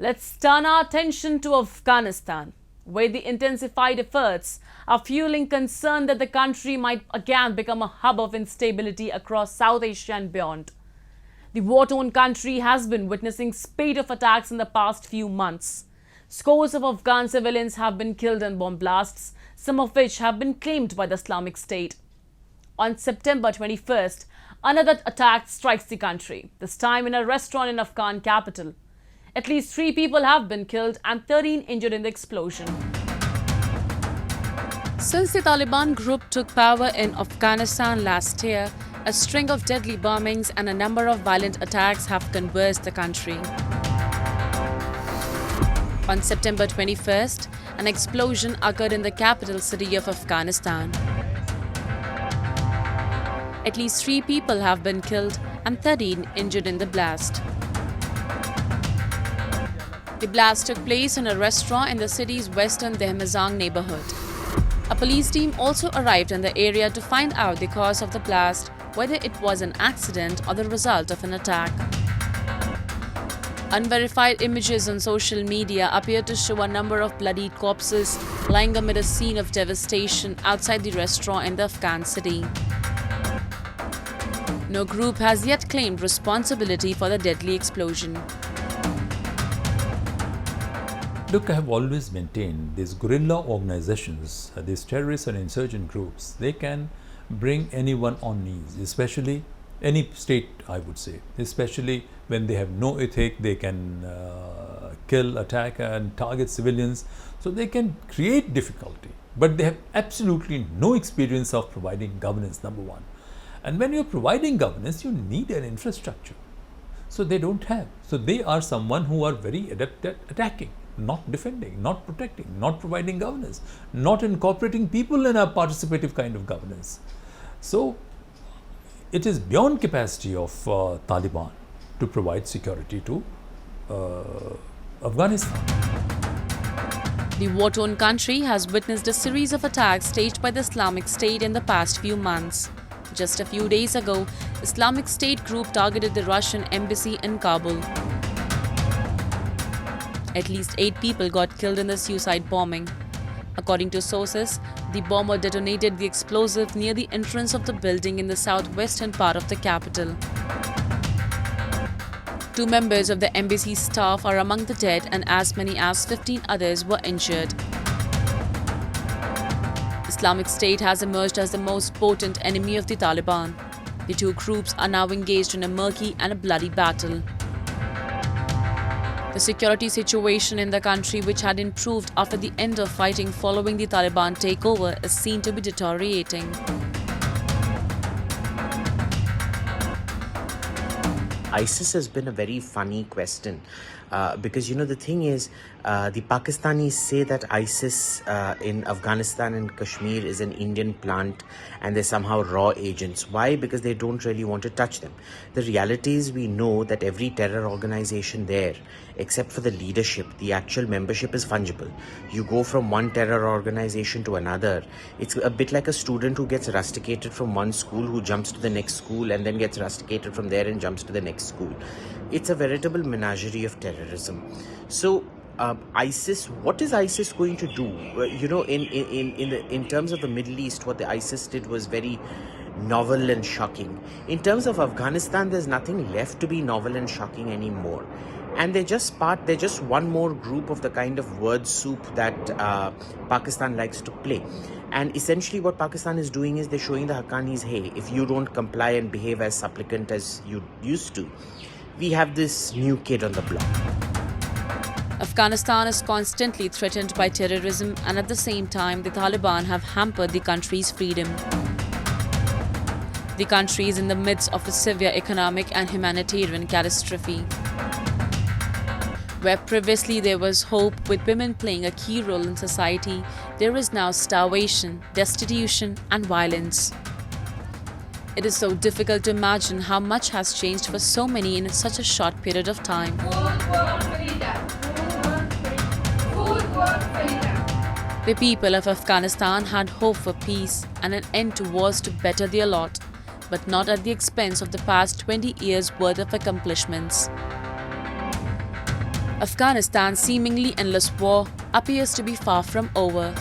Let's turn our attention to Afghanistan, where the intensified efforts are fueling concern that the country might again become a hub of instability across South Asia and beyond. The war-torn country has been witnessing spate of attacks in the past few months. Scores of Afghan civilians have been killed in bomb blasts, some of which have been claimed by the Islamic State. On September 21st, another attack strikes the country, this time in a restaurant in Afghan capital. At least 3 people have been killed and 13 injured in the explosion. Since the Taliban group took power in Afghanistan last year, a string of deadly bombings and a number of violent attacks have convulsed the country. On September 21st, an explosion occurred in the capital city of Afghanistan. At least 3 people have been killed and 13 injured in the blast. The blast took place in a restaurant in the city's western Dehmazang neighborhood. A police team also arrived in the area to find out the cause of the blast, whether it was an accident or the result of an attack. Unverified images on social media appear to show a number of bloodied corpses lying amid a scene of devastation outside the restaurant in the Afghan city. No group has yet claimed responsibility for the deadly explosion. Look, I have always maintained these guerrilla organizations, these terrorist and insurgent groups, they can bring anyone on knees, especially any state, I would say, especially when they have no ethic, they can kill, attack and target civilians. So they can create difficulty, but they have absolutely no experience of providing governance, number one. And when you're providing governance, you need an infrastructure. So they don't have. So they are someone who are very adept at attacking, not defending, not protecting, not providing governance, not incorporating people in a participative kind of governance. So it is beyond capacity of Taliban to provide security to Afghanistan. The war-torn country has witnessed a series of attacks staged by the Islamic State in the past few months. Just a few days ago, Islamic State group targeted the Russian embassy in Kabul. At least 8 people got killed in the suicide bombing. According to sources, the bomber detonated the explosive near the entrance of the building in the southwestern part of the capital. 2 members of the embassy staff are among the dead and as many as 15 others were injured. Islamic State has emerged as the most potent enemy of the Taliban. The 2 groups are now engaged in a murky and a bloody battle. The security situation in the country, which had improved after the end of fighting following the Taliban takeover, is seen to be deteriorating. ISIS has been a very funny question because, the thing is, the Pakistanis say that ISIS in Afghanistan and Kashmir is an Indian plant and they're somehow raw agents. Why? Because they don't really want to touch them. The reality is we know that every terror organization there, except for the leadership, the actual membership is fungible. You go from one terror organization to another. It's a bit like a student who gets rusticated from one school who jumps to the next school and then gets rusticated from there and jumps to the next school. It's a veritable menagerie of terrorism. So ISIS, what is ISIS going to do? In terms of the Middle East, what the ISIS did was very novel and shocking. In terms of Afghanistan, there's nothing left to be novel and shocking anymore. And they're just one more group of the kind of word soup that Pakistan likes to play. And essentially what Pakistan is doing is they're showing the Haqqanis, hey, if you don't comply and behave as supplicant as you used to, we have this new kid on the block. Afghanistan is constantly threatened by terrorism, and at the same time, the Taliban have hampered the country's freedom. The country is in the midst of a severe economic and humanitarian catastrophe. Where previously there was hope, with women playing a key role in society, there is now starvation, destitution, and violence. It is so difficult to imagine how much has changed for so many in such a short period of time. The people of Afghanistan had hope for peace and an end to wars to better their lot, but not at the expense of the past 20 years' worth of accomplishments. Afghanistan's seemingly endless war appears to be far from over.